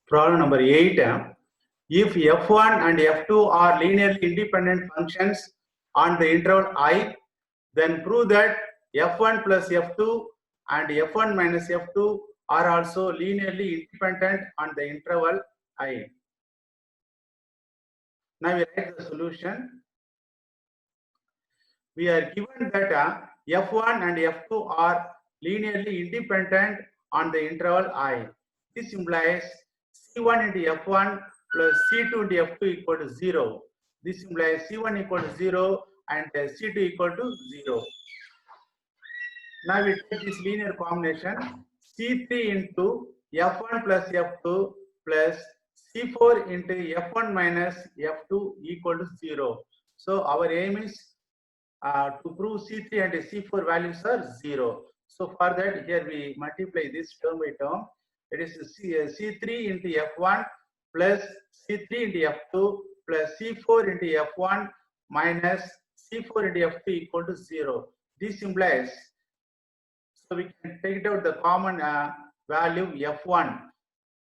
Problem number 8. If f1 and f2 are linearly independent functions on the interval I, then prove that f1 plus f2 and f1 minus f2 are also linearly independent on the interval I. Now we write the solution. We are given that f1 and f2 are linearly independent on the interval I. This implies c1 into f1 plus c2 into f2 equal to 0. This implies c1 equal to 0 and c2 equal to 0. Now we take this linear combination c3 into f1 plus f2 plus c4 into f1 minus f2 equal to 0. So our aim is to prove c3 and c4 values are 0. So for that, here we multiply this term by term. It is c3 into f1 plus c3 into f2 plus c4 into f1 minus c4 into f2 equal to 0. This implies, so we can take out the common value f1.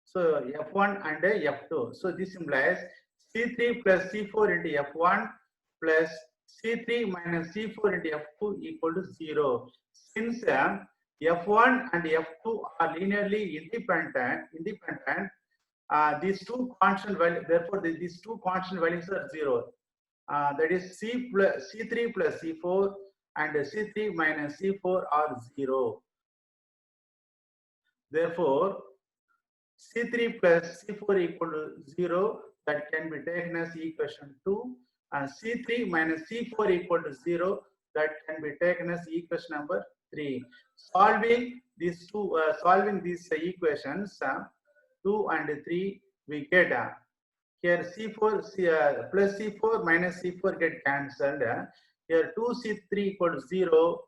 So f1 and f2. So this implies c3 plus c4 into f1 plus c3 minus c4 into f2 equal to 0. Since f1 and f2 are linearly independent, these two constant values, therefore these two constant values are 0. That is c3 plus c4 and c3 minus c4 are 0. Therefore, c3 plus c4 equal to 0, that can be taken as equation 2, and c3 minus c4 equal to 0, that can be taken as equation number 3. Solving these equations 2 and 3, we get here c4 plus c4 minus c4 get cancelled. Here 2c3 equal to 0.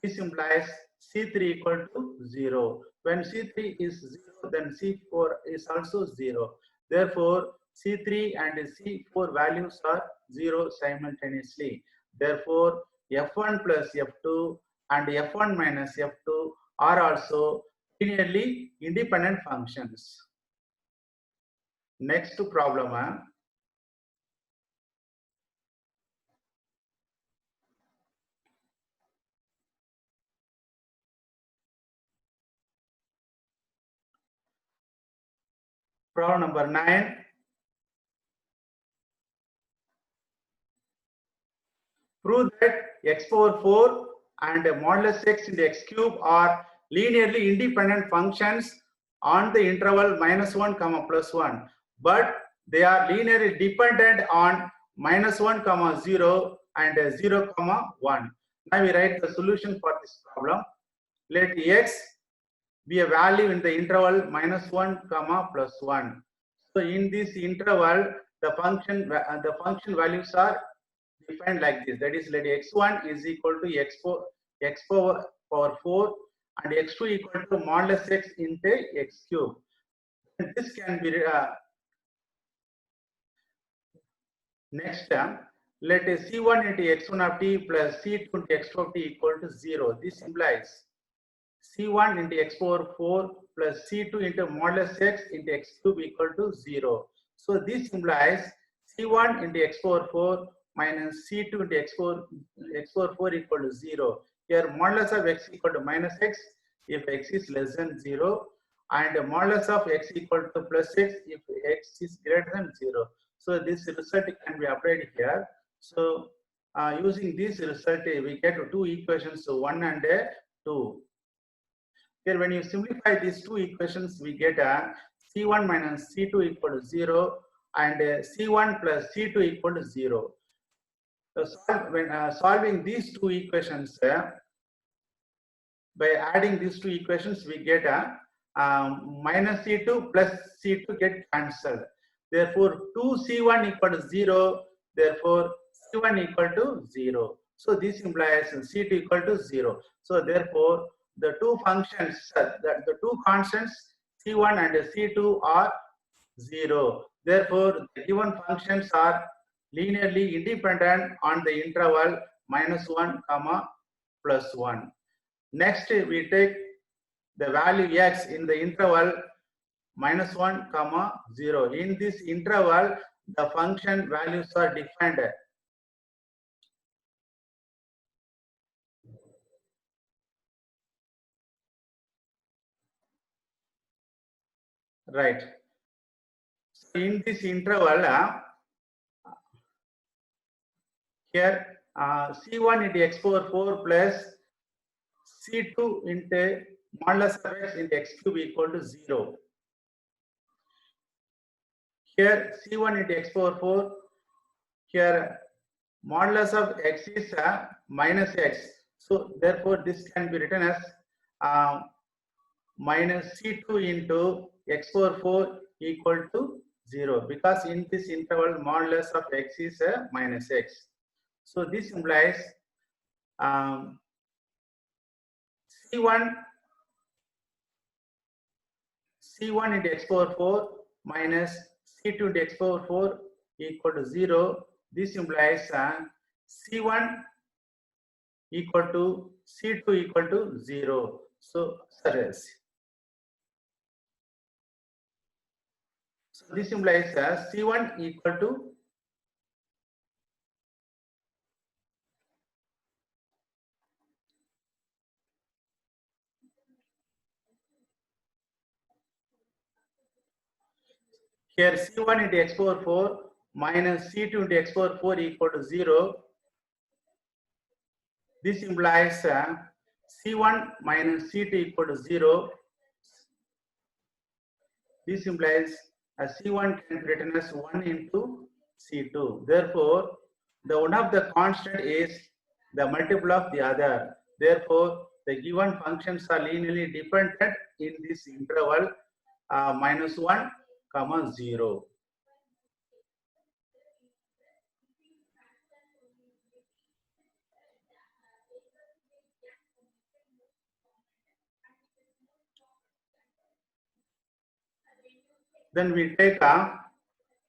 This implies c3 equal to 0. When c3 is 0, then c4 is also 0. Therefore, c3 and c4 values are 0 simultaneously. Therefore, f1 plus f2 and f1 minus f2 are also linearly independent functions. Next problem. Problem number 9. Prove that x power 4 and modulus x into x cube are linearly independent functions on the interval -1, +1, but they are linearly dependent on -1, 0 and 0, 1. Now we write the solution for this problem. Let x be a value in the interval -1, +1. So in this interval, the function values are defined like this. That is, let x1 is equal to x power 4 and x2 equal to modulus x into x cube. And this can be next term. Let c1 into x1 of t plus c2 into x2 of t equal to 0. This implies c1 into x power 4 plus c2 into modulus x into x cube equal to 0. So this implies c1 into x power 4 minus c2 into x power 4 equal to 0. Here modulus of x equal to minus x if x is less than 0, and modulus of x equal to plus x if x is greater than 0. So this result can be applied here. So using this result, we get two equations, so 1 and 2. Here when you simplify these two equations, we get c1 minus c2 equal to 0 and c1 plus c2 equal to 0. So when solving these two equations, by adding these two equations, we get minus c2 plus c2 get cancelled. Therefore, 2c1 equal to 0. Therefore, c1 equal to 0. So this implies c2 equal to 0. So therefore, the two functions, the two constants c1 and c2 are 0. Therefore, the given functions are linearly independent on the interval -1, +1. Next, we take the value x in the interval -1, 0. In this interval, the function values are defined. Right. So in this interval, here C1 into x power 4 plus C2 into modulus of x into x cube equal to 0. Here C1 into x power 4, here modulus of x is minus x. So therefore this can be written as minus C2 into x power 4 equal to 0, because in this interval modulus of x is minus x. So this implies C1 into x power 4 minus C2 into x power 4 equal to 0. This implies C1 equal to C2 equal to 0. So this implies C1 equal to here C1 into x power 4 minus C2 into x power 4 equal to 0. This implies C1 minus C2 equal to 0. This implies C1 can be written as 1 into C2. Therefore, the one of the constant is the multiple of the other. Therefore, the given functions are linearly dependent in this interval -1, 0. Then we take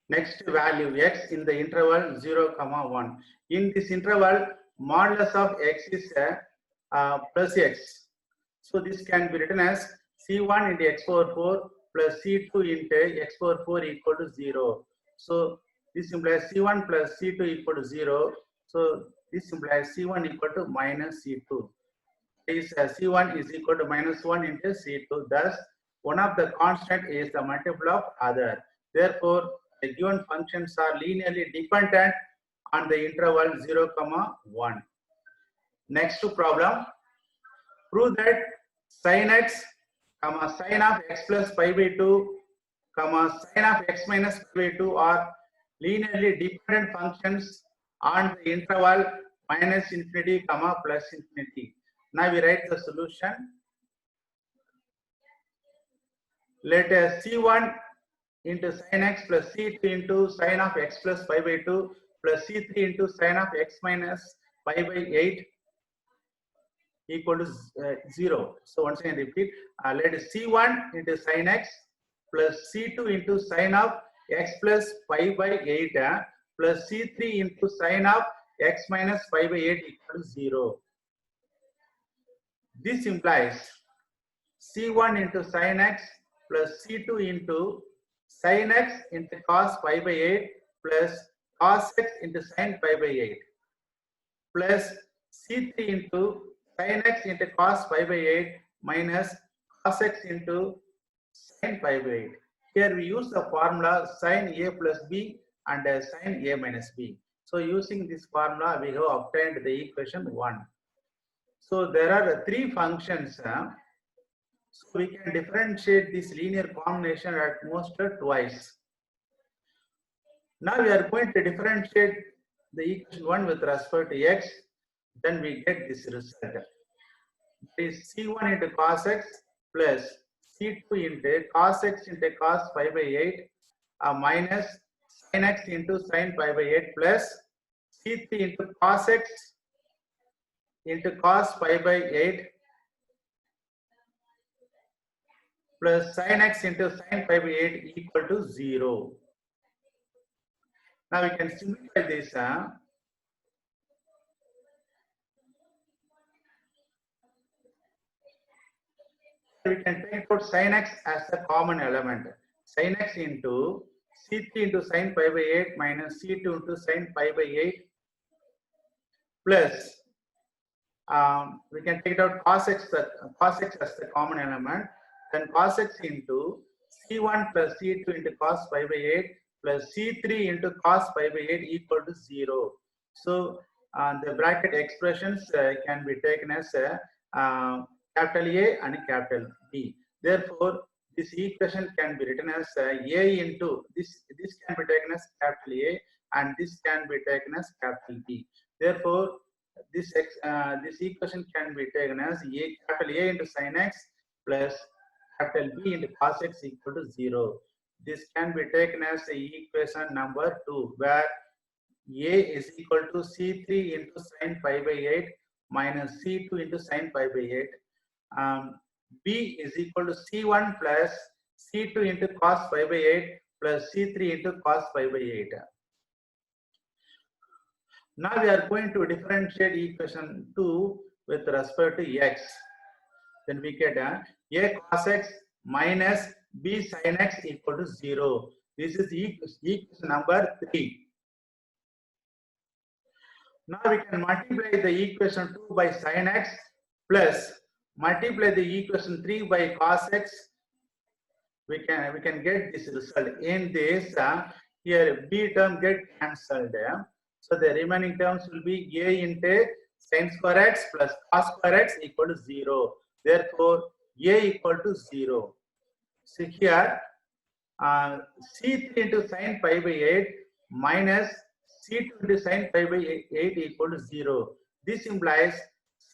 next value x in the interval 0, 1. In this interval, modulus of x is plus x. So this can be written as C1 into x power 4 plus C2 into x power 4 equal to 0. So this implies C1 plus C2 equal to 0. So this implies C1 equal to minus C2. Is C1 is equal to -1 into C2. Thus, one of the constant is the multiple of other. Therefore, the given functions are linearly dependent on the interval 0, 1. Next problem. Prove that sin x, sin of x plus pi by 2, sin of x minus pi by 2 are linearly dependent functions on the interval -infinity, plus infinity. Now we write the solution. Let C1 into sin x plus C2 into sin of x plus pi by 2 plus C3 into sin of x minus pi by 8 equal to 0. So once again repeat, let C1 into sin x plus C2 into sin of x plus pi by 8 plus C3 into sin of x minus pi by 8 equal to 0. This implies C1 into sin x plus C2 into sin x into cos pi by 8 plus cos x into sin pi by 8 plus C3 into sin x into cos pi by 8 minus cos x into sin pi by 8. Here we use the formula sin A plus B and sin A minus B. So using this formula, we have obtained the equation 1. So there are three functions. So we can differentiate this linear combination at most twice. Now we are going to differentiate the equation 1 with respect to x. Then we get this result. It is C1 into cos x plus C2 into cos x into cos pi by 8 minus sin x into sin pi by 8 plus C3 into cos x into cos pi by 8 plus sin x into sin pi by 8 equal to 0. Now we can simplify this. we can take out sin x as a common element. Sin x into C3 into sin pi by 8 minus C2 into sin pi by 8 plus we can take it out cos x as the common element, then cos x into C1 plus C2 into cos pi by 8 plus C3 into cos pi by 8 equal to 0. So the bracket expressions can be taken as capital A and capital B. Therefore, this equation can be written as A into this can be taken as capital A and this can be taken as capital B. Therefore, this equation can be taken as capital A into sin x plus capital B into cos x equal to 0. This can be taken as equation number 2, where A is equal to C3 into sin pi by 8 minus C2 into sin pi by 8. B is equal to C1 plus C2 into cos pi by 8 plus C3 into cos pi by 8. Now we are going to differentiate equation 2 with respect to x. Then we get A cos x minus B sin x equal to 0. This is equation number 3. Now we can multiply the equation 2 by sin x plus multiply the equation 3 by cos x. We can get this result. In this here B term get cancelled. So the remaining terms will be A into sin square x plus cos square x equal to 0. Therefore, A equal to 0. So here C3 into sin pi by 8 minus C2 into sin pi by 8 equal to 0. This implies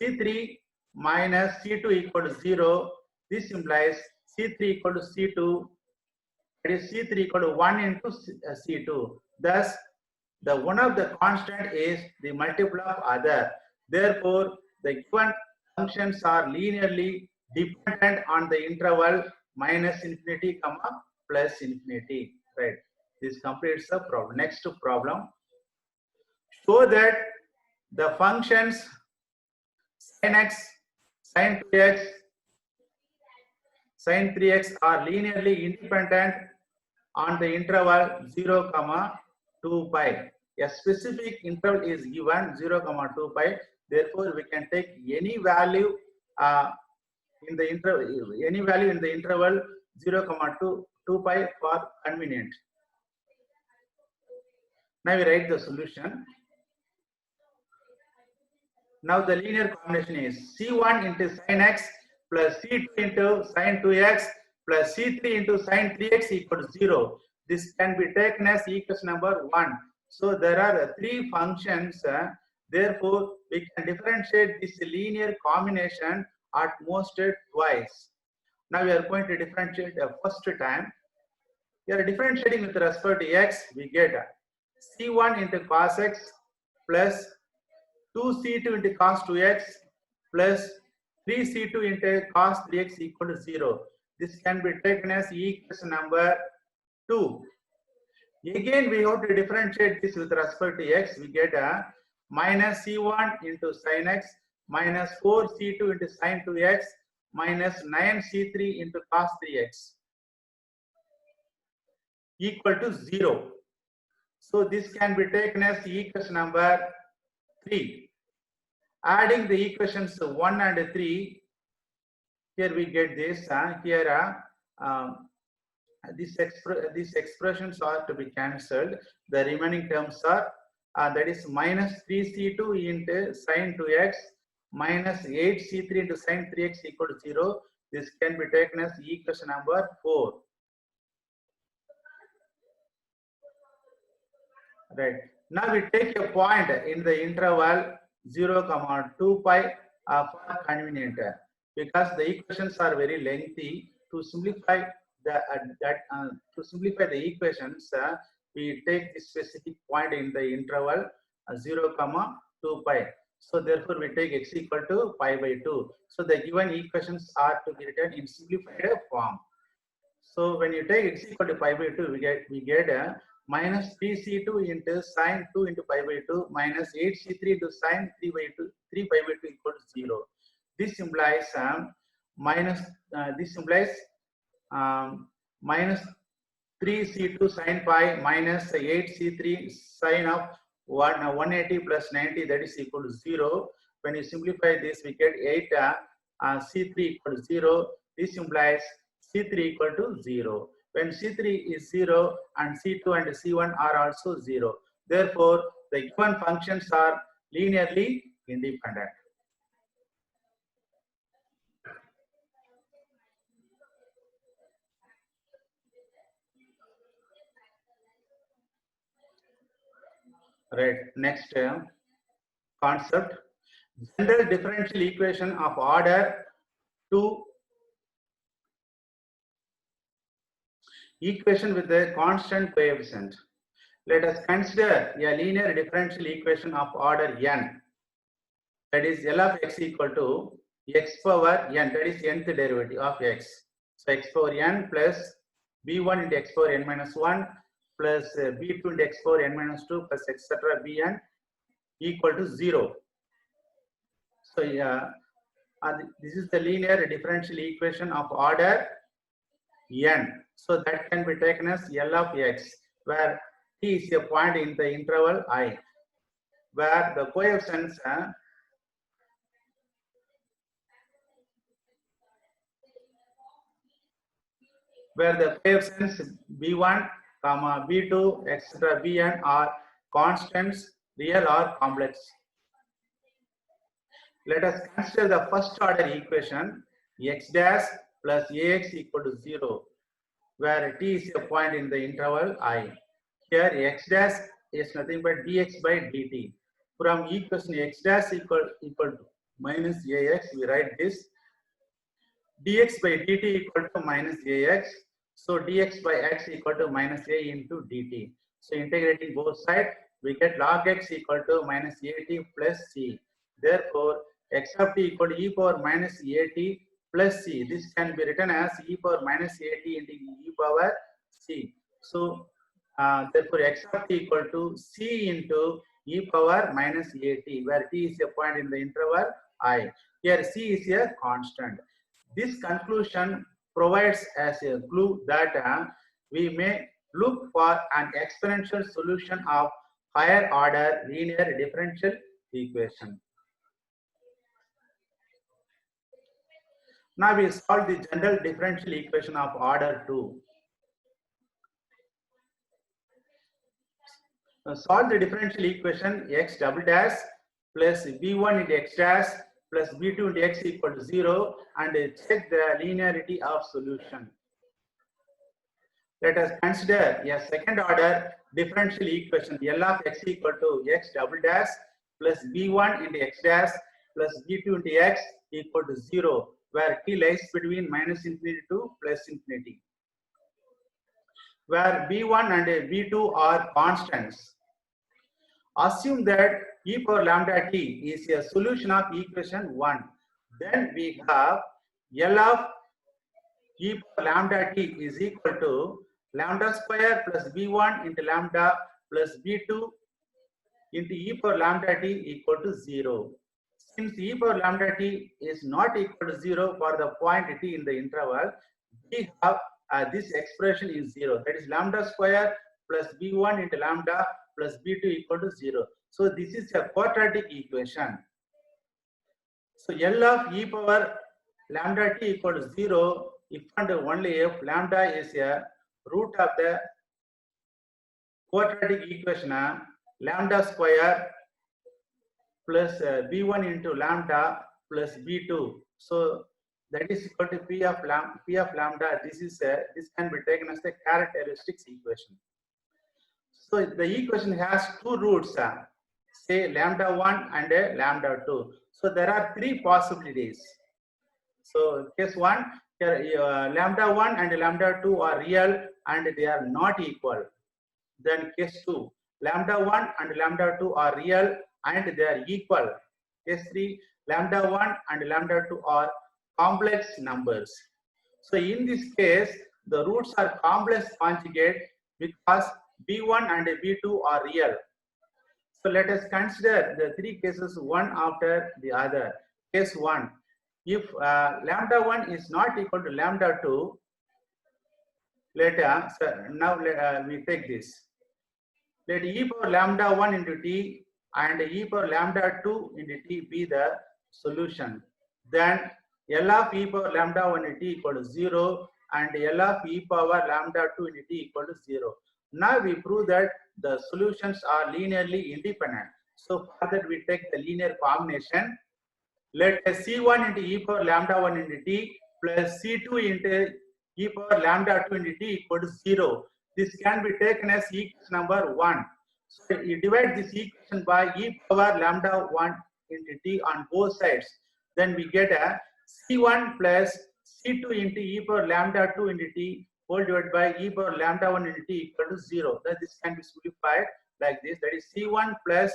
C3 minus C2 equal to 0. This implies C3 equal to C2. That is C3 equal to 1 into C2. Thus, the one of the constant is the multiple of other. Therefore, the given functions are linearly dependent on the interval minus infinity comma plus infinity. Right. This completes the problem. Next problem. Show that the functions sin x, sin 2x, sin 3x are linearly independent on the interval 0, 2 pi. A specific interval is given 0, 2 pi. Therefore, we can take any value in the interval 0, 2 pi for convenient. Now we write the solution. Now the linear combination is C1 into sin x plus C2 into sin 2x plus C3 into sin 3x equal to 0. This can be taken as equation number 1. So there are 3 functions. Therefore, we can differentiate this linear combination at most twice. Now we are going to differentiate the first time. We are differentiating with respect to x. We get C1 into cos x plus 2C2 into cos 2x plus 3C2 into cos 3x equal to 0. This can be taken as equation number 2. Again, we have to differentiate this with respect to x. We get a minus C1 into sin x minus 4C2 into sin 2x minus 9C3 into cos 3x equal to 0. So this can be taken as equation number 3. Adding the equations 1 and 3, here we get this. These expressions are to be cancelled. The remaining terms are that is minus 3C2 into sin 2x minus 8C3 into sin 3x equal to 0. This can be taken as equation number 4. Right. Now we take a point in the interval 0, 2 pi for convenient, because the equations are very lengthy. To simplify the equations, we take the specific point in the interval 0, 2 pi. So therefore, we take x equal to pi by 2. So the given equations are to be written in simplified form. So when you take x equal to pi by 2, we get minus 3C2 into sin 2 into pi by 2 minus 8C3 into sin 3 pi by 2 equal to 0. This implies minus this implies minus 3c2 sin pi minus 8c3 sin of 180 plus 90, that is equal to 0. When you simplify this, we get 8 c3 equal to 0. This implies c3 equal to 0. When c3 is 0 and c2 and c1 are also 0, therefore the given functions are linearly independent. Right. Next concept: general differential equation of order 2 equation with a constant coefficient. Let us consider a linear differential equation of order n, that is L of x equal to x power n, that is nth derivative of x. So x power n plus b1 into x power n minus 1 plus b2 into x power n minus 2 plus etc. bn equal to 0. So this is the linear differential equation of order n. So that can be taken as L of x, where t is a point in the interval I, where the coefficients b1, b2, etc. bn are constants, real or complex. Let us consider the first order equation x dash plus ax equal to 0, where t is a point in the interval I. Here x dash is nothing but dx by dt. From equation x dash equal to minus ax, we write this dx by dt equal to minus ax. So dx by x equal to minus a into dt. So integrating both sides, we get log x equal to minus at plus c. Therefore, x of t equal to e power minus at plus c. This can be written as e power minus at into e power c. So therefore, x of t equal to c into e power minus at, where t is a point in the interval I. Here c is a constant. This conclusion provides as a clue that we may look for an exponential solution of higher order linear differential equation. Now we solve the general differential equation of order 2. Solve the differential equation x double dash plus b1 into x dash plus b2 into x equal to 0 and check the linearity of solution. Let us consider a second order differential equation L of x equal to x double dash plus b1 into x dash plus b2 into x equal to 0, where t lies between minus infinity to plus infinity, where b1 and b2 are constants. Assume that e power lambda t is a solution of equation 1. Then we have L of e power lambda t is equal to lambda square plus b1 into lambda plus b2 into e power lambda t equal to 0. Since e power lambda t is not equal to 0 for the point t in the interval, we have this expression is 0. That is lambda square plus b1 into lambda plus b2 equal to 0. So this is a quadratic equation. So L of e power lambda t equal to 0 if and only if lambda is a root of the quadratic equation lambda square plus b1 into lambda plus b2. So that is equal to p of lambda. This can be taken as the characteristics equation. So the equation has two roots, say lambda 1 and lambda 2. So there are three possibilities. So case 1, lambda 1 and lambda 2 are real and they are not equal. Then case 2, lambda 1 and lambda 2 are real and they are equal. Case 3, lambda 1 and lambda 2 are complex numbers. So in this case, the roots are complex conjugate because b1 and b2 are real. So let us consider the three cases one after the other. Case 1, if lambda 1 is not equal to lambda 2, later, so now we take this. Let e power lambda 1 into t and e power lambda 2 into t be the solution. Then L of e power lambda 1 into t equal to 0 and L of e power lambda 2 into t equal to 0. Now we prove that the solutions are linearly independent. So for that we take the linear combination. Let C1 into e power lambda 1 into t plus C2 into e power lambda 2 into t equal to 0. This can be taken as equation number 1. So you divide this equation by e power lambda 1 into t on both sides. Then we get a C1 plus C2 into e power lambda 2 into t whole divided by e power lambda 1 into t equal to 0. Then this can be simplified like this. That is C1 plus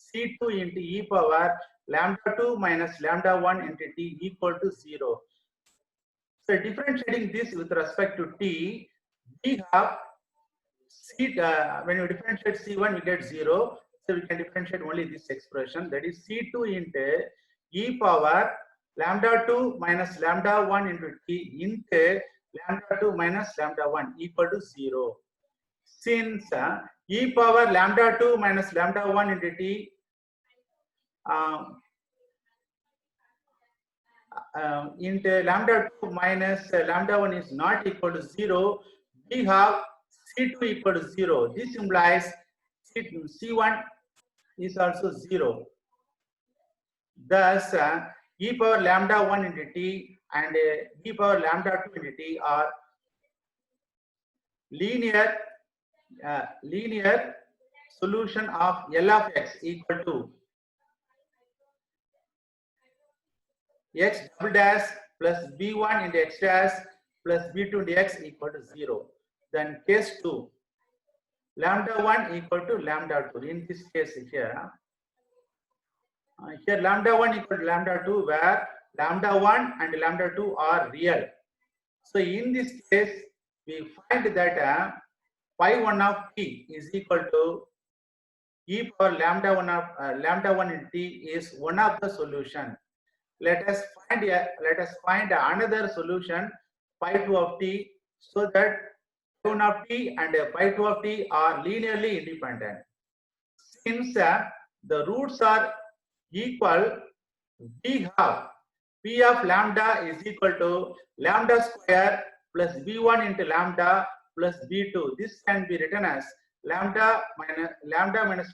C2 into e power lambda 2 minus lambda 1 into t equal to 0. So differentiating this with respect to t, we have when you differentiate C1 we get 0. So we can differentiate only this expression, that is C2 into e power lambda 2 minus lambda 1 into t into lambda 2 minus lambda 1 equal to 0. Since e power lambda 2 minus lambda 1 into t into lambda 2 minus lambda 1 is not equal to 0, we have C2 equal to 0. This implies C1 is also 0. Thus, e power lambda 1 into t and e power lambda 2 into t are linear solution of L of x equal to x double dash plus b1 into x dash plus b2 into x equal to 0. Then case 2, lambda 1 equal to lambda 2. In this case here, lambda 1 equal to lambda 2, where lambda 1 and lambda 2 are real. So in this case, we find that phi 1 of t is equal to e power lambda 1 of lambda 1 in t is one of the solution. Let us find another solution, phi 2 of t, so that phi 1 of t and phi 2 of t are linearly independent. Since the roots are equal, we have p of lambda is equal to lambda square plus b1 into lambda plus b2. This can be written as lambda minus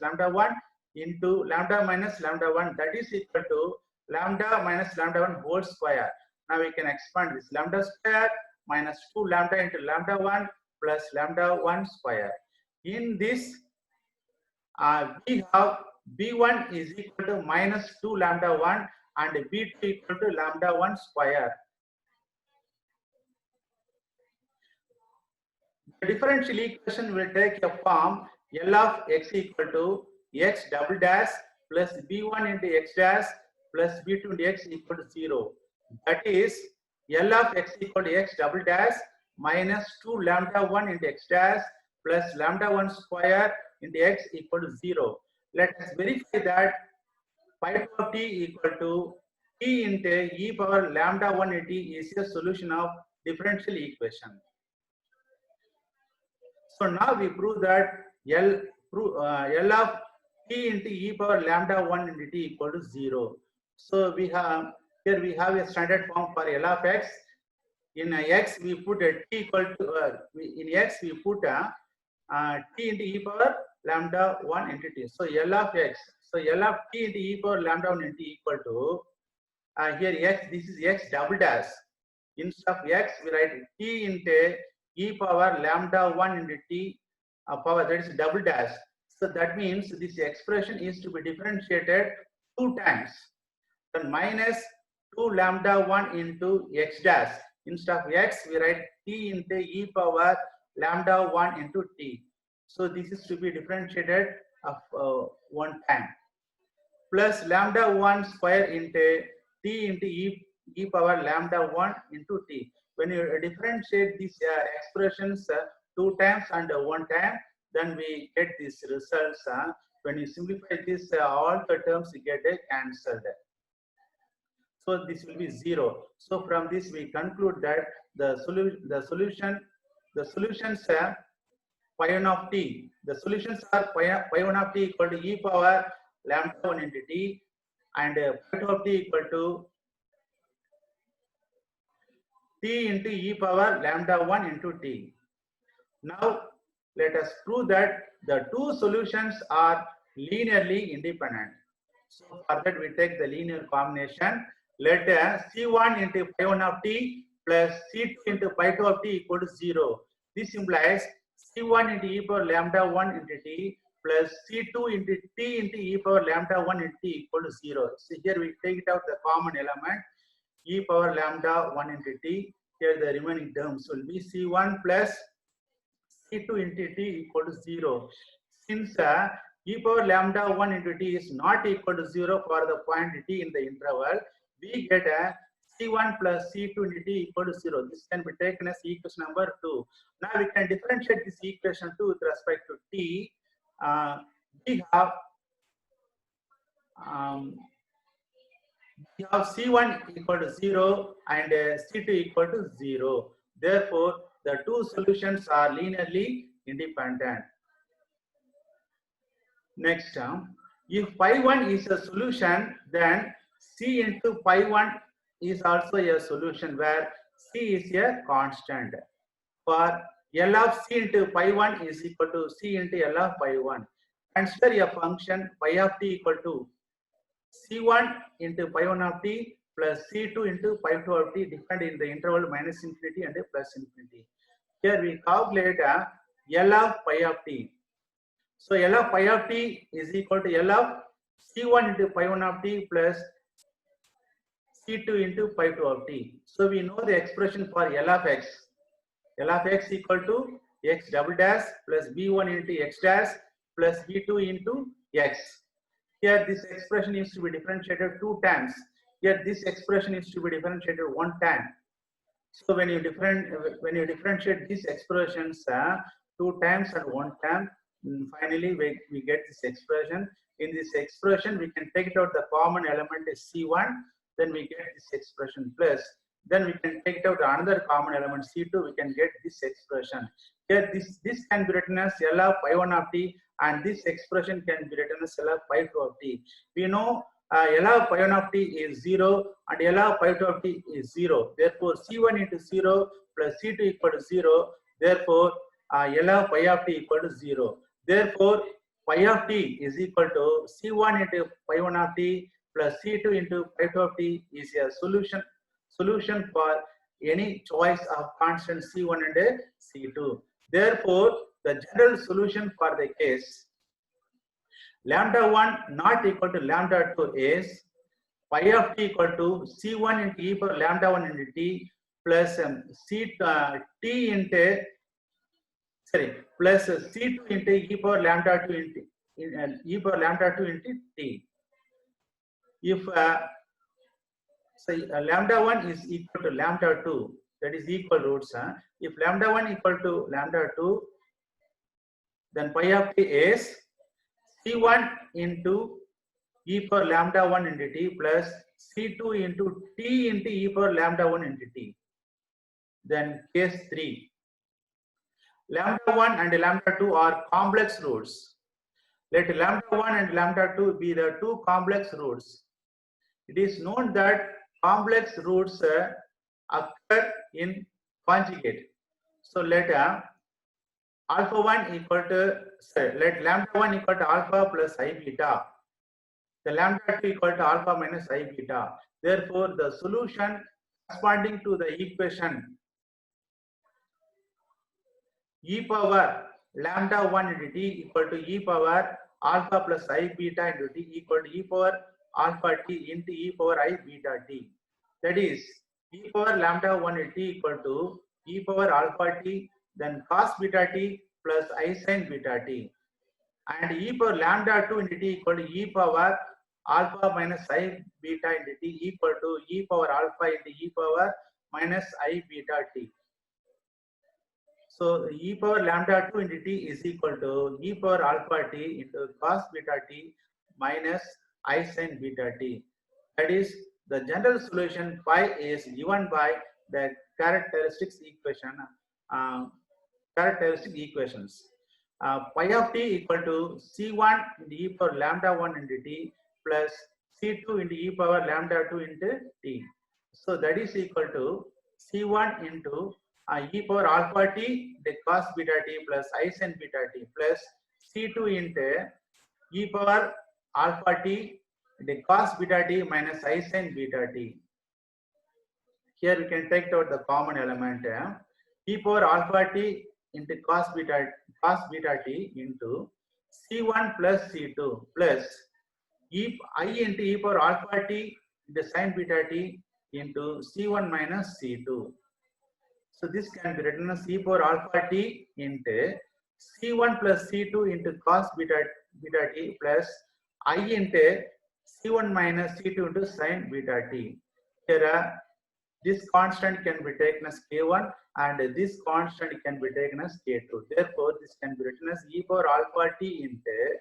lambda 1 into lambda minus lambda 1, that is equal to lambda minus lambda 1 whole square. Now we can expand this, lambda square minus 2 lambda into lambda 1 plus lambda 1 square. In this, we have b1 is equal to minus 2 lambda 1 and b2 equal to lambda 1 square. The differential equation will take a form L of x equal to x double dash plus b1 into x dash plus b2 into x equal to 0. That is L of x equal to x double dash minus 2 lambda 1 into x dash plus lambda 1 square into x equal to 0. Let us verify that phi 2 of t equal to t into e power lambda 1 into t is a solution of differential equation. So now we prove that L of t into e power lambda 1 into t equal to 0. So we have here a standard form for L of x. In x we put a t equal to in x we put t into e power lambda 1 into t. So L of x. So L of t into e power lambda 1 into t equal to here x. This is x double dash. Instead of x we write t into e power lambda 1 into t power, that is double dash. So that means this expression is to be differentiated 2 times. Then minus 2 lambda 1 into x dash. Instead of x we write t into e power lambda 1 into t. So this is to be differentiated of 1 time. Plus lambda 1 square into t into e power lambda 1 into t. When you differentiate these expressions 2 times and 1 time, then we get these results. When you simplify this, all the terms get cancelled. So this will be 0. So from this we conclude that the solutions are phi1 of t. The solutions are phi1 of t equal to e power lambda 1 into t, and phi2 of t equal to t into e power lambda 1 into t. Now let us prove that the two solutions are linearly independent. So for that we take the linear combination. Let C1 into phi1 of t plus C2 into phi2 of t equal to 0. This implies C1 into e power lambda 1 into t plus C2 into t into e power lambda 1 into t equal to 0. So here we take it out the common element e power lambda 1 into t. Here the remaining terms will be C1 plus C2 into t equal to 0. Since e power lambda 1 into t is not equal to 0 for the point t in the interval, we get a C1 plus C2 into t equal to 0. This can be taken as equation number 2. Now we can differentiate this equation 2 with respect to t. We have C1 equal to 0 and C2 equal to 0. Therefore, the two solutions are linearly independent. Next term, if pi1 is a solution, then C into pi1 is also a solution where C is a constant. For L of C into pi1 is equal to C into L of pi1. Consider a function pi of t equal to C1 into pi1 of t plus C2 into pi2 of t defined in the interval minus infinity and plus infinity. Here we calculate L of pi of t. So L of pi of t is equal to L of C1 into pi1 of t plus C2 into pi2 of t. So we know the expression for L of x. L of x equal to x double dash plus b1 into x dash plus b2 into x. Here this expression is to be differentiated 2 times. Here this expression is to be differentiated 1 time. So when you differentiate these expressions 2 times and 1 time, finally we get this expression. In this expression we can take it out the common element is C1, then we get this expression plus, then we can take it out another common element C2, we can get this expression. Here this can be written as L of pi1 of t, and this expression can be written as L of pi2 of t. We know L of pi1 of t is 0 and L of pi2 of t is 0. Therefore, C1 into 0 plus C2 equal to 0. Therefore, L of pi of t equal to 0. Therefore, pi of t is equal to C1 into pi1 of t plus C2 into pi2 of t is a solution for any choice of constant C1 and C2. Therefore, the general solution for the case lambda 1 not equal to lambda 2 is pi of t equal to C1 into e power lambda 1 into t plus t into plus C2 into e power lambda 2 into e power lambda 2 into t. If lambda 1 is equal to lambda 2, that is equal roots. If lambda 1 equal to lambda 2, then pi of t is C1 into e power lambda 1 into t plus C2 into t into e power lambda 1 into t. Then case 3. Lambda 1 and lambda 2 are complex roots. Let lambda 1 and lambda 2 be the two complex roots. It is known that complex roots occur in conjugate. So let alpha 1 equal to, let lambda 1 equal to alpha plus I beta. The lambda 2 equal to alpha minus I beta. Therefore, the solution corresponding to the equation e power lambda 1 into t equal to e power alpha plus I beta into t equal to e power alpha t into e power I beta t. That is, e power lambda 1 into t equal to e power alpha t, then cos beta t plus I sin beta t. And e power lambda 2 into t equal to e power alpha minus I beta into t equal to e power alpha into e power minus I beta t. So e power lambda 2 into t is equal to e power alpha t into cos beta t minus I sin beta t. That is, the general solution phi is given by the characteristics equation, uh, characteristic equations. Pi of t equal to C1 into e power lambda 1 into t plus C2 into e power lambda 2 into t. So that is equal to C1 into e power alpha t into cos beta t plus I sin beta t plus C2 into e power alpha t into cos beta t minus I sin beta t. Here we can take out the common element e power alpha t into cos beta t into C1 plus C2 plus I into e power alpha t into sin beta t into C1 minus C2. So this can be written as e power alpha t into C1 plus C2 into cos beta t plus I into C1 minus C2 into sin beta t. Here this constant can be taken as K1 and this constant can be taken as K2. Therefore, this can be written as e power alpha t into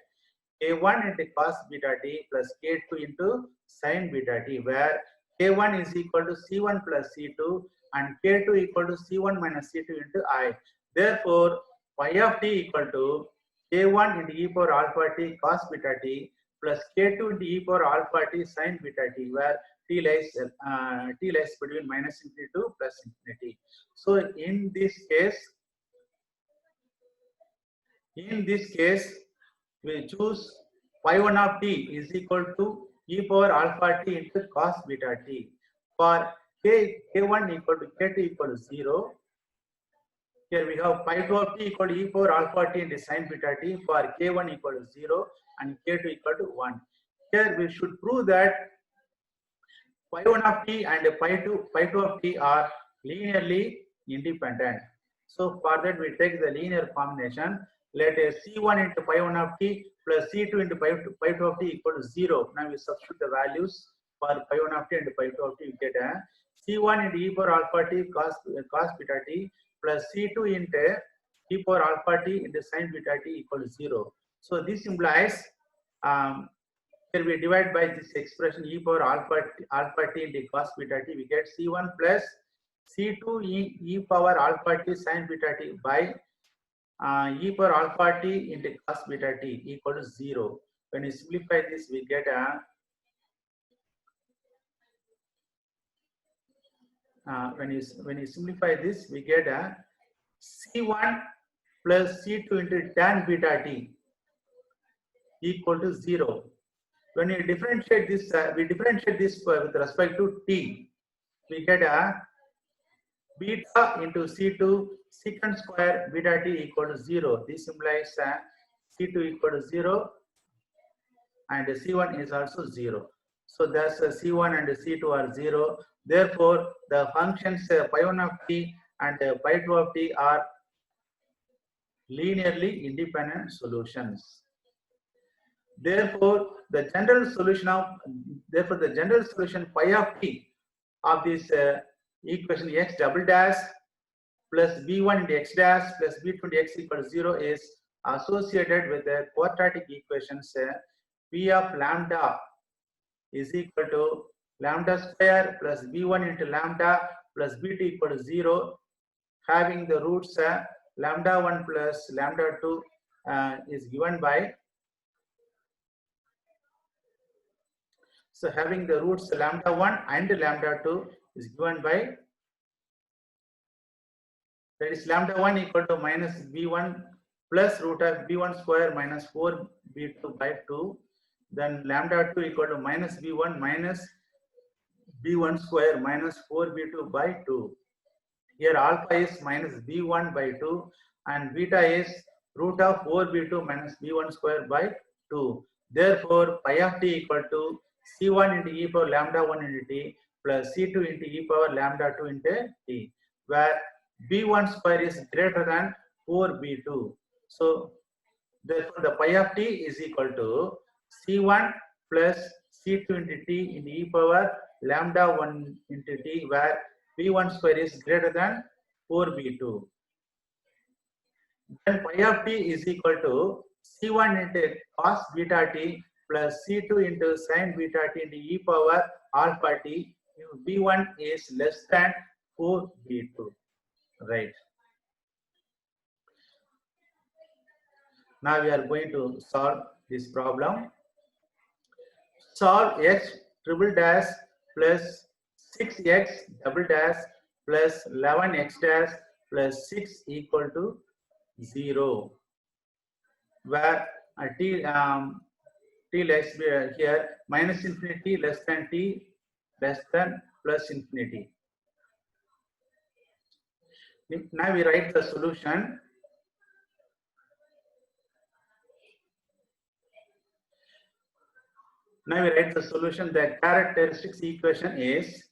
K1 into cos beta t plus K2 into sin beta t, where K1 is equal to C1 plus C2 and K2 equal to C1 minus C2 into I. Therefore, phi of t equal to K1 into e power alpha t cos beta t plus K2 into e power alpha t sin beta t, where t lies between minus infinity to plus infinity. So in this case, we choose phi1 of t is equal to e power alpha t into cos beta t. For k1 equal to k2 equal to 0. Here we have phi2 of t equal to e power alpha t into sin beta t for k1 equal to 0 and k2 equal to 1. Here we should prove that phi1 of t and phi2 of t are linearly independent. So for that we take the linear combination. Let C1 into phi1 of t plus C2 into phi2 of t equal to 0. Now we substitute the values for phi1 of t and phi2 of t. We get C1 into e power alpha t cos beta t plus C2 into e power alpha t into sin beta t equal to 0. So this implies here we divide by this expression e power alpha t into cos beta t. We get C1 plus C2 e power alpha t sin beta t by e power alpha t into cos beta t equal to 0. When you simplify this, we get when you simplify this, we get C1 plus C2 into tan beta t equal to 0. When you differentiate this, we differentiate this with respect to t. We get beta into C2 secant square beta t equal to 0. This implies C2 equal to 0 and C1 is also 0. So that's C1 and C2 are 0. Therefore, the functions phi1 of t and phi2 of t are linearly independent solutions. Therefore, the general solution phi of t of this equation x double dash plus b1 into x dash plus b2 into x equal to 0 is associated with the quadratic equations p of lambda is equal to lambda square plus b1 into lambda plus b2 equal to 0, having the roots lambda 1 plus lambda 2 is given by, so having the roots lambda 1 and lambda 2 is given by, that is lambda 1 equal to minus b1 plus root of b1 square minus 4b2 by 2. Then lambda 2 equal to minus b1 minus b1 square minus 4b2 by 2. Here alpha is minus b1 by 2 and beta is root of 4b2 minus b1 square by 2. Therefore, phi of t equal to c1 into e power lambda 1 into t plus c2 into e power lambda 2 into t, where b1 square is greater than 4b2. So therefore, the phi of t is equal to c1 plus c2 into t into e power lambda 1 into t, where b1 square is greater than 4b2. Then phi of t is equal to c1 into cos beta t plus c2 into sin beta t into e power alpha t if b1 is less than 4b2. Right. Now we are going to solve this problem. Solve x triple dash plus 6x double dash plus 11x dash plus 6 equal to 0, where t less here minus infinity less than t less than plus infinity. Now we write the solution. Now we write the solution. The characteristics equation is,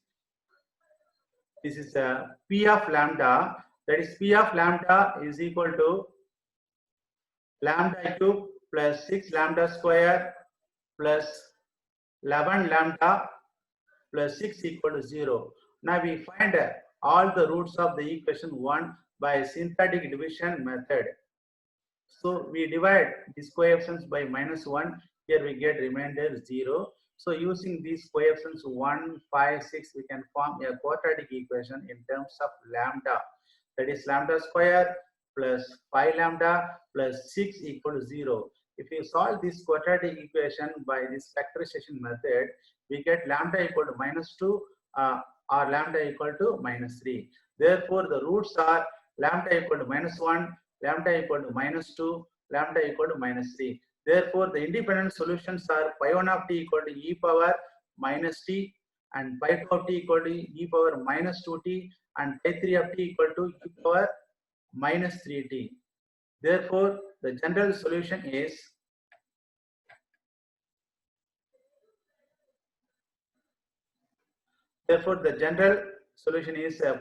this is a p of lambda, that is p of lambda is equal to lambda cube plus 6 lambda square plus 11 lambda plus 6 equal to 0. Now we find all the roots of the equation 1 by synthetic division method. So we divide these coefficients by -1. Here we get remainder 0. So using these coefficients 1, 5, 6, we can form a quadratic equation in terms of lambda. That is lambda square plus 5 lambda plus 6 equal to 0. If you solve this quadratic equation by this factorization method, we get lambda equal to -2 or lambda equal to -3. Therefore, the roots are lambda equal to -1, lambda equal to -2, lambda equal to -3. Therefore, the independent solutions are pi1 of t equal to e power minus t, and pi2 of t equal to e power minus 2t, and pi3 of t equal to e power minus 3t. Therefore, the general solution is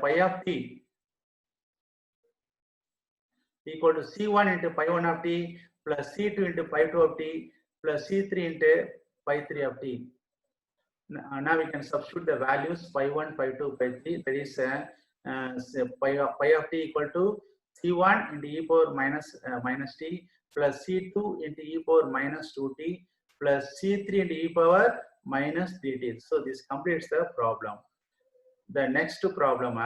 pi of t equal to c1 into pi1 of t plus c2 into pi2 of t plus c3 into pi3 of t. Now we can substitute the values pi1, pi2, pi3. That is pi of t equal to c1 into e power minus t plus c2 into e power minus 2t plus c3 into e power minus 3t. So this completes the problem. The next problem,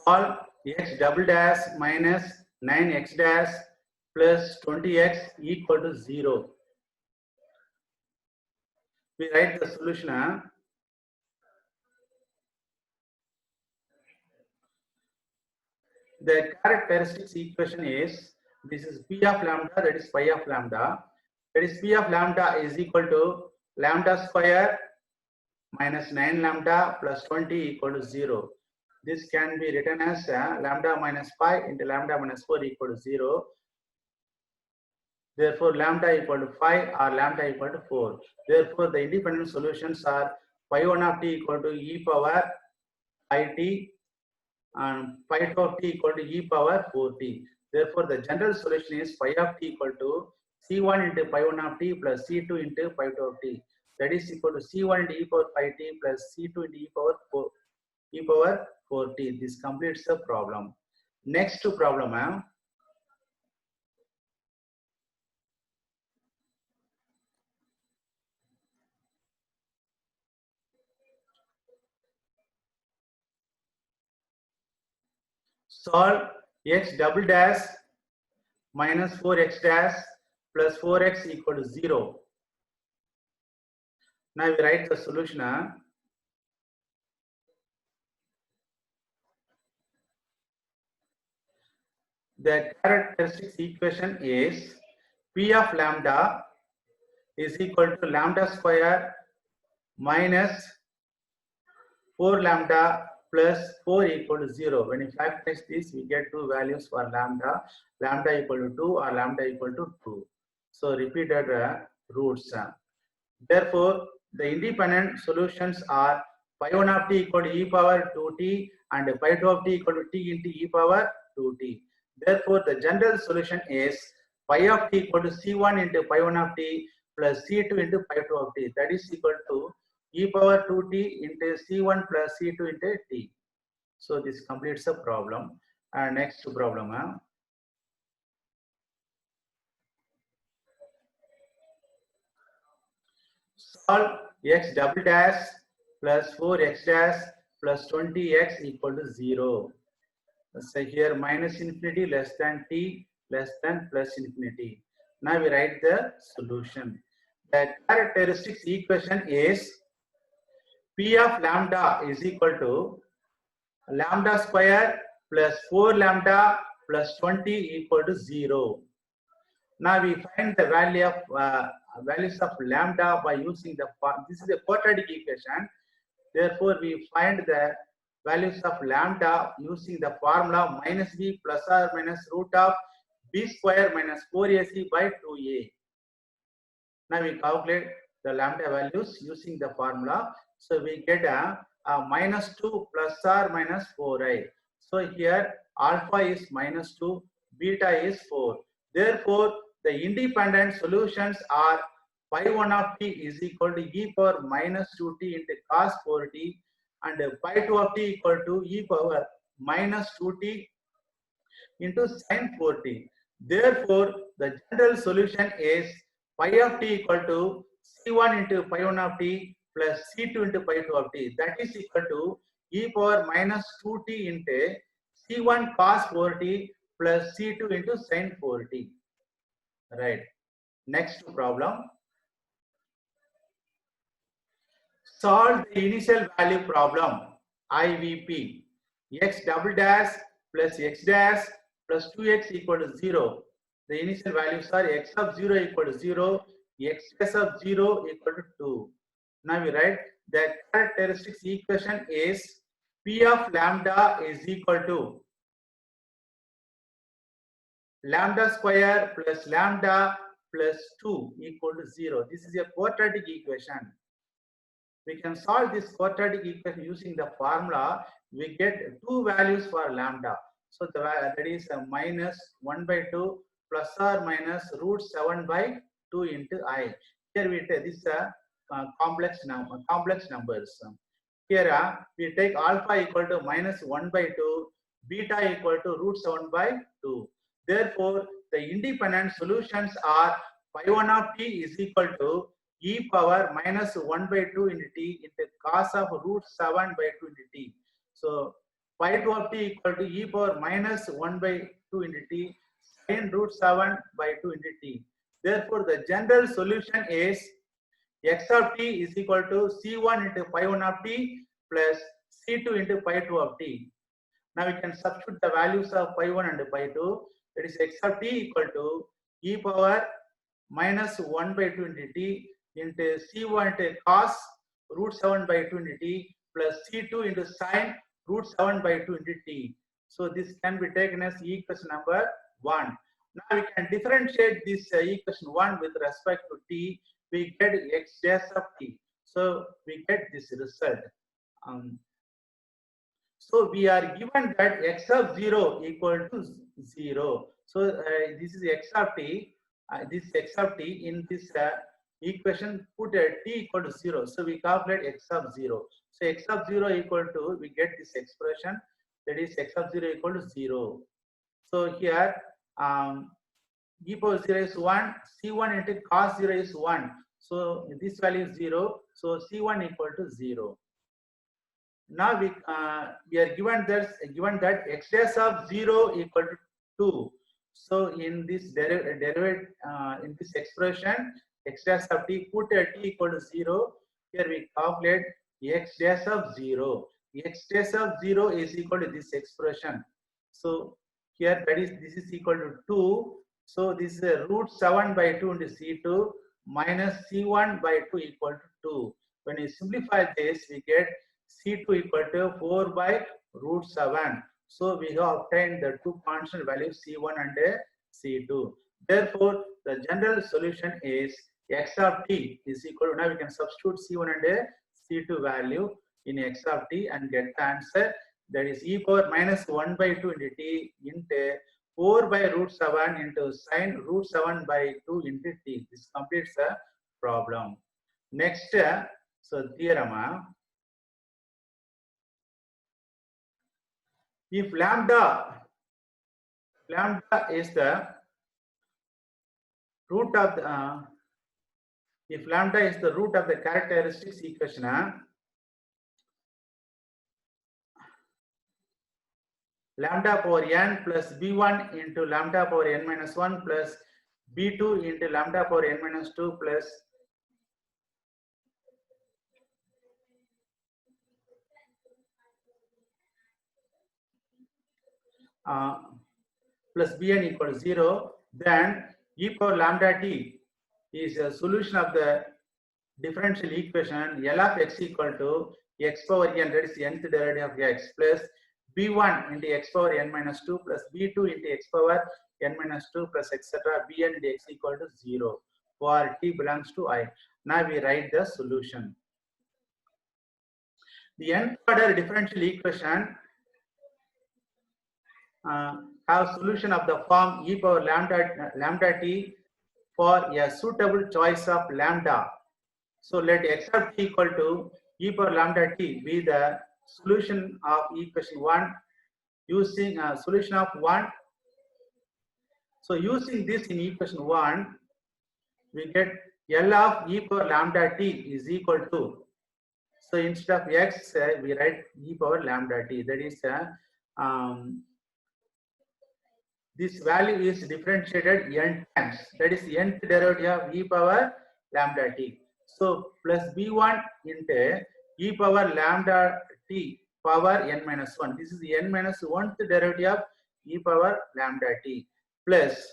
solve x double dash minus 9x dash plus 20x equal to 0. We write the solution. The characteristics equation is, this is p of lambda, that is pi of lambda. That is p of lambda is equal to lambda square minus 9 lambda plus 20 equal to 0. This can be written as lambda minus 5 into lambda minus 4 equal to 0. Therefore, lambda equal to 5 or lambda equal to 4. Therefore, the independent solutions are pi1 of t equal to e power it and pi2 of t equal to e power 4t. Therefore, the general solution is pi of t equal to c1 into pi1 of t plus c2 into pi2 of t. That is equal to c1 into e power 5t plus c2 into e power 4t. This completes the problem. Next problem, solve x double dash minus 4x dash plus 4x equal to 0. Now we write the solution. The characteristics equation is p of lambda is equal to lambda square minus 4 lambda plus 4 equal to 0. When you factorize this, we get two values for lambda, lambda equal to 2 or lambda equal to 2. So repeated roots. Therefore, the independent solutions are Phi1 of t equal to e power 2t and phi2 of t equal to t into e power 2t. Therefore, the general solution is phi of t equal to c1 into phi1 of t plus c2 into phi2 of t. That is equal to e power 2t into c1 plus c2 into t. So this completes the problem. Next problem. Solve x double dash plus 4x dash plus 20x equal to 0. So here minus infinity less than t less than plus infinity. Now we write the solution. The characteristics equation is P of lambda is equal to lambda square plus 4 lambda plus 20 equal to 0. Now we find the value of values of lambda by using the this is a quadratic equation. Therefore, we find the values of lambda using the formula minus b plus or minus root of b square minus 4ac by 2a. Now we calculate the lambda values using the formula. So we get a minus 2 plus or minus 4i. So here alpha is minus 2, beta is 4. Therefore, the independent solutions are phi1 of t is equal to e power minus 2t into cos 4t and phi2 of t equal to e power minus 2t into sin 4t. Therefore, the general solution is phi of t equal to c1 into phi1 of t plus c2 into phi2 of t. That is equal to e power minus 2t into c1 cos 4t plus c2 into sin 4t. Right. Next problem. Solve the initial value problem IVP. X double dash plus x dash plus 2x equal to 0. The initial values are x of 0 equal to 0, x dash of 0 equal to 2. Now we write the characteristics equation is P of lambda is equal to lambda square plus lambda plus 2 equal to 0. This is a quadratic equation. We can solve this quadratic equation using the formula. We get two values for lambda. So that is a minus 1 by 2 plus or minus root 7 by 2 into I. Here we take this complex numbers. Here we take alpha equal to minus 1 by 2, beta equal to root 7 by 2. Therefore, the independent solutions are phi1 of t is equal to e power minus 1 by 2 into t into cos of root 7 by 2 into t. So phi2 of t equal to e power minus 1 by 2 into t sin root 7 by 2 into t. Therefore, the general solution is x of t is equal to c1 into phi1 of t plus c2 into phi2 of t. Now we can substitute the values of phi1 and phi2. That is x of t equal to e power minus 1 by 2 into t into c1 into cos root 7 by 2 into t plus c2 into sin root 7 by 2 into t. So this can be taken as equation number 1. Now we can differentiate this equation 1 with respect to t. We get x dash of t. So we get this result. So we are given that x of 0 equal to 0. So this is x of t. This x of t in this equation put t equal to 0. So we calculate x of 0. So x of 0 equal to, we get this expression, that is x of 0 equal to 0. So here e power 0 is 1, c1 into cos 0 is 1. So this value is 0. So c1 equal to 0. Now we are given that x dash of 0 equal to 2. So in this derivative in this expression, x dash of t, put t equal to 0. Here we calculate x dash of 0. X dash of 0 is equal to this expression. So here this is equal to 2. So this is root 7 by 2 into c2 minus c1 by 2 equal to 2. When you simplify this, we get c2 equal to 4 by root 7. So we have obtained the two constant values c1 and c2. Therefore, the general solution is x of t is equal to, now we can substitute c1 and c2 value. in x of t and get the answer. That is e power minus 1 by 2 into t into 4 by root 7 into sine root 7 by 2 into t. This completes the problem. Next, so theorem. If lambda is the root of the if lambda is the root of the characteristics equation, lambda power n plus b1 into lambda power n minus 1 plus b2 into lambda power n minus 2 plus plus bn equal to 0, then e power lambda t is a solution of the differential equation L of x equal to x power n, that is the nth derivative of x, plus b1 into x power n minus 2 plus b2 into x power n minus 2 plus etc. bn into x equal to 0 for t belongs to I. Now we write the solution. The nth order differential equation have solution of the form e power lambda t for a suitable choice of lambda. So let x of t equal to e power lambda t be the solution of equation 1 using a solution of 1. So using this in equation 1, we get L of e power lambda t is equal to, so instead of x, we write e power lambda t. That is, this value is differentiated n times. That is nth derivative of e power lambda t. So plus b1 into e power lambda t power n minus 1. This is the n minus 1th derivative of e power lambda t plus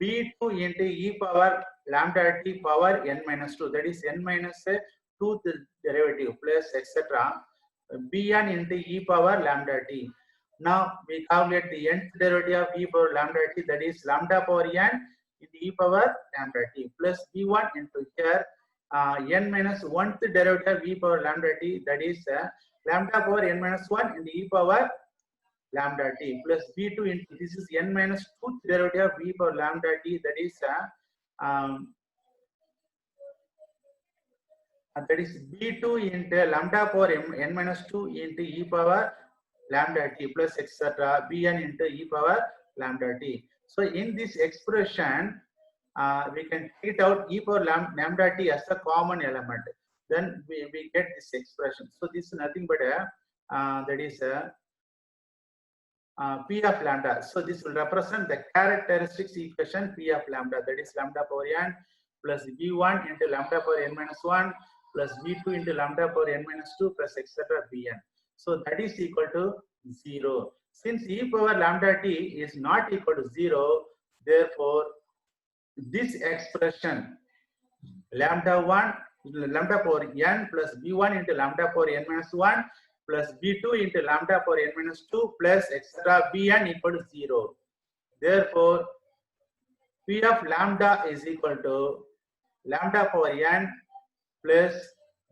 b2 into e power lambda t power n minus 2. That is n minus 2th derivative plus etc. bn into e power lambda t. Now we calculate the nth derivative of e power lambda t, that is lambda power n into e power lambda t plus b1 into here n minus 1th derivative of e power lambda t, that is lambda power n minus 1 into e power lambda t plus b2 into, this is n minus 2th derivative of e power lambda t, that is b2 into lambda power n minus 2 into e power lambda t plus etc. bn into e power lambda t. So in this expression, we can take it out e power lambda t as a common element. Then we get this expression. So this is nothing but that is p of lambda. So this will represent the characteristics equation p of lambda, that is lambda power n plus b1 into lambda power n minus 1 plus b2 into lambda power n minus 2 plus etc. bn. So that is equal to 0. Since e power lambda t is not equal to 0, therefore this expression lambda power n plus b1 into lambda power n minus 1 plus b2 into lambda power n minus 2 plus etc. bn equal to 0. Therefore p of lambda is equal to lambda power n plus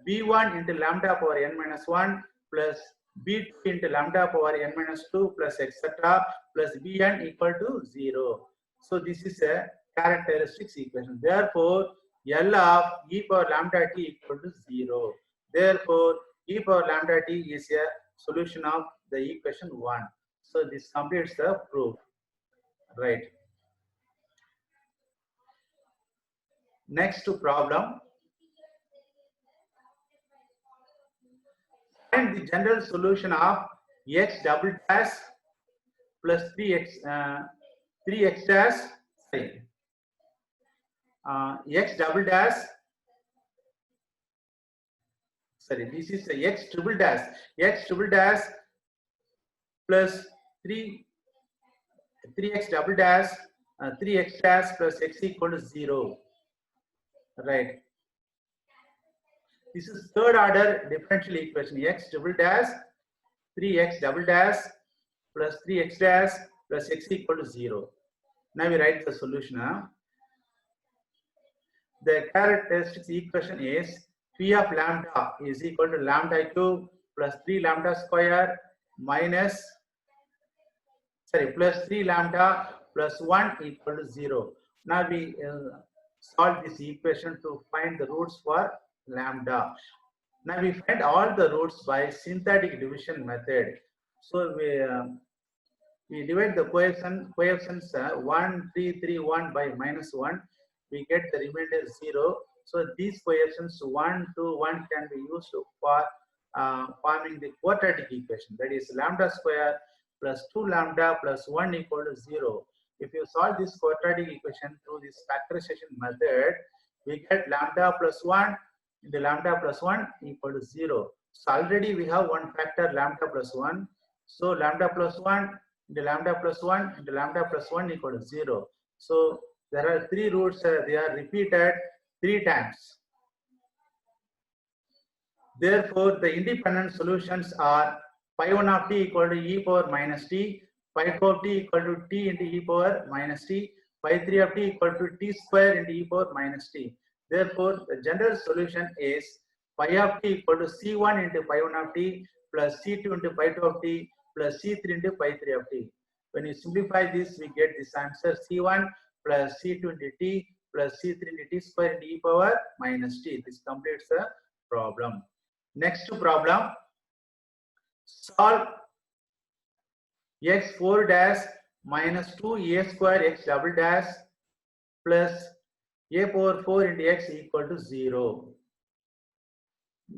b1 into lambda power n minus 1 plus b2 into lambda power n minus 2 plus etc. plus bn equal to 0. So this is a characteristics equation. Therefore L of e power lambda t equal to 0. Therefore e power lambda t is a solution of the equation 1. So this completes the proof. Right. Next problem. Find the general solution of x double dash plus 3x dash, sorry, x double dash, sorry, this is x triple dash plus 3x double dash 3x dash plus x equal to 0. Right. This is third order differential equation x double dash 3x double dash plus 3x dash plus x equal to 0. Now we write the solution. The characteristics equation is P of lambda is equal to lambda cube plus 3 lambda square minus, plus 3 lambda plus 1 equal to 0. Now we solve this equation to find the roots for lambda. Now we find all the roots by synthetic division method. So we divide the coefficients 1, 3, 3, 1 by minus 1. We get the remainder 0. So these coefficients 1, 2, 1 can be used for forming the quadratic equation. That is lambda square plus 2 lambda plus 1 equal to 0. If you solve this quadratic equation through this factorization method, we get lambda plus 1 into lambda plus 1 equal to 0. So already we have one factor lambda plus 1. So lambda plus 1 into lambda plus 1 into lambda plus 1 equal to 0. So there are 3 roots, they are repeated 3 times. Therefore, the independent solutions are pi 1 of t equal to e power minus t, pi 2 of t equal to t into e power minus t, pi 3 of t equal to t square into e power minus t. Therefore, the general solution is pi of t equal to c1 into pi 1 of t plus c2 into pi 2 of t plus c3 into pi 3 of t. When you simplify this, we get this answer c1 plus c2 into t plus c3 into t square into e power minus t. This completes the problem. Next problem, solve x4 dash minus 2a square x double dash plus a power 4 into x equal to 0.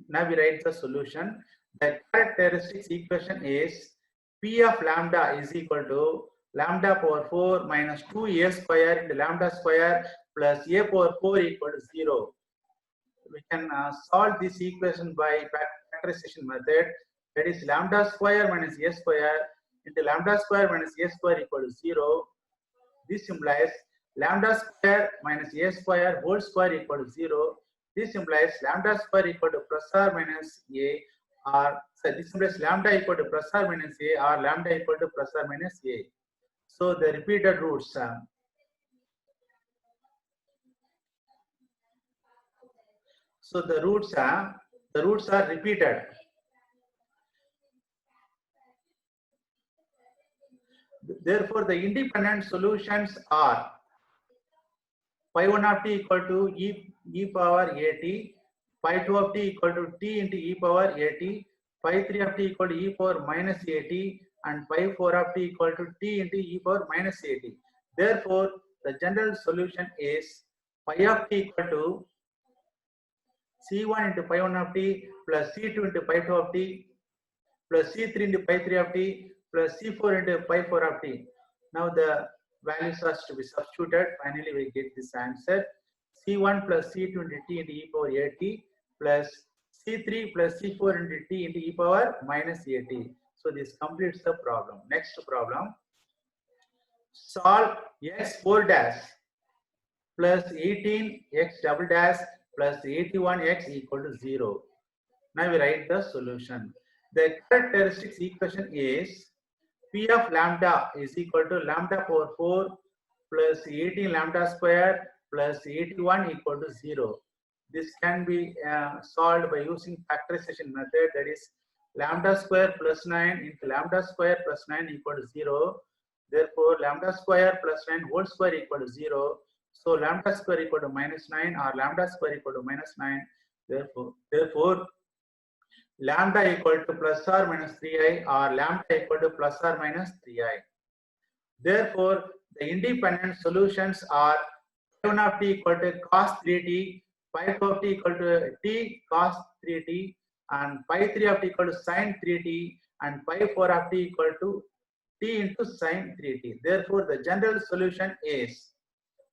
Now we write the solution. The characteristics equation is P of lambda is equal to lambda power 4 minus 2a square into lambda square plus a power 4 equal to 0. We can solve this equation by factorization method. That is lambda square minus a square into lambda square minus a square equal to 0. This implies lambda square minus a square whole square equal to 0. This implies lambda square equal to plus or minus a, or this implies lambda equal to plus or minus a, or lambda equal to plus or minus a. So the repeated roots. So the roots are repeated. Therefore, the independent solutions are pi 1 of t equal to e power at, pi 2 of t equal to t into e power at, pi 3 of t equal to e power minus at, and pi 4 of t equal to t into e power minus at. Therefore, the general solution is pi of t equal to c1 into pi 1 of t plus c2 into pi 2 of t plus c3 into pi 3 of t plus c4 into pi 4 of t. Now the values are to be substituted. Finally, we get this answer: c1 plus c2 into t into e power at plus c3 plus c4 into t into e power minus at. So this completes the problem. Next problem: solve x4 dash plus 18 x double dash plus 81 x equal to 0. Now we write the solution. The characteristics equation is P of lambda is equal to lambda power 4 plus 18 lambda square plus 81 equal to 0. This can be solved by using factorization method. That is lambda square plus 9 into lambda square plus 9 equal to 0. Therefore, lambda square plus 9 whole square equal to 0. So lambda square equal to minus 9 or lambda square equal to minus 9. Therefore, lambda equal to plus or minus 3i or lambda equal to plus or minus 3i. Therefore, the independent solutions are pi 1 of t equal to cos 3t, pi 2 of t equal to t cos 3t, and pi 3 of t equal to sin 3t, and pi 4 of t equal to t into sin 3t. Therefore, the general solution is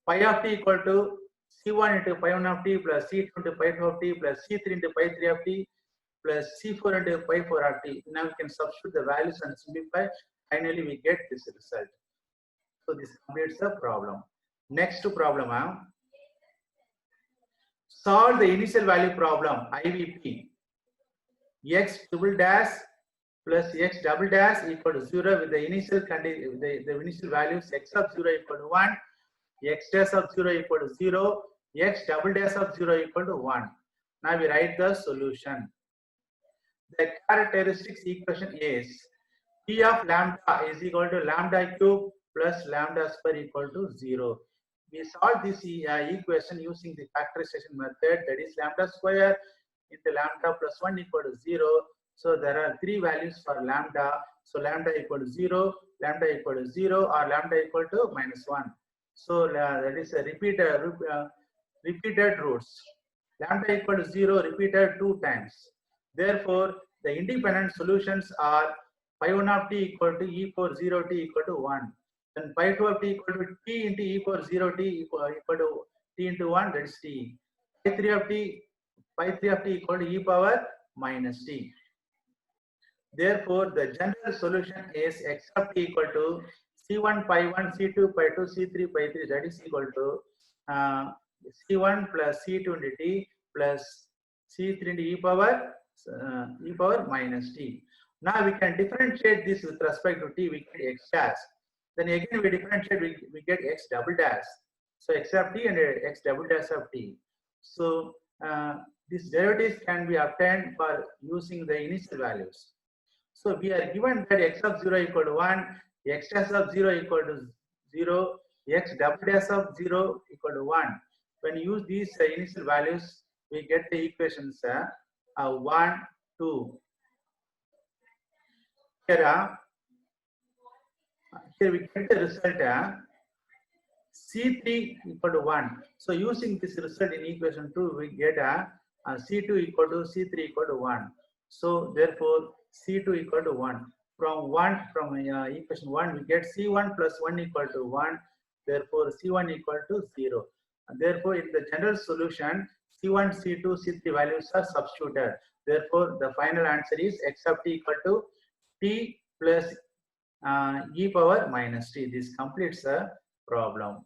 pi of t equal to c1 into pi 1 of t plus c2 into pi 2 of t plus c3 into pi 3 of t plus c4 into pi 4 of t. Now we can substitute the values and simplify. Finally, we get this result. So this completes the problem. Next problem, solve the initial value problem IVP. X double dash plus x double dash equal to 0 with the initial condition, the initial values x of 0 equal to 1, x dash of 0 equal to 0, x double dash of 0 equal to 1. Now we write the solution. The characteristics equation is P of lambda is equal to lambda cube plus lambda square equal to 0. We solve this equation using the factorization method, that is lambda square into lambda plus 1 equal to 0. So there are three values for lambda. So lambda equal to 0, lambda equal to 0, or lambda equal to minus 1. So that is a repeated roots. Lambda equal to 0 repeated 2 times. Therefore, the independent solutions are pi 1 of t equal to e power 0 t equal to 1. Then pi 2 of t equal to t into e power 0 t equal to t into 1, that is t. Pi 3 of t equal to e power minus t. Therefore, the general solution is x of t equal to c1 pi 1, c2 pi 2, c3 pi 3, that is equal to c1 plus c2 into t plus c3 into e power minus t. Now we can differentiate this with respect to t, we get x dash. Then again we differentiate, we get x double dash. So x of t and x double dash of t. So these derivatives can be obtained for using the initial values. So we are given that x of 0 equal to 1, x dash of 0 equal to 0, x double dash of 0 equal to 1. When you use these initial values, we get the equations 1, 2. Here we get the result C3 equal to 1. So using this result in equation 2, we get C2 equal to C3 equal to 1. So therefore, C2 equal to 1. From equation 1, we get C1 plus 1 equal to 1. Therefore, C1 equal to 0. And therefore, in the general solution, C1, C2, C3 values are substituted. Therefore, the final answer is x of t equal to t plus e power minus t. This completes the problem.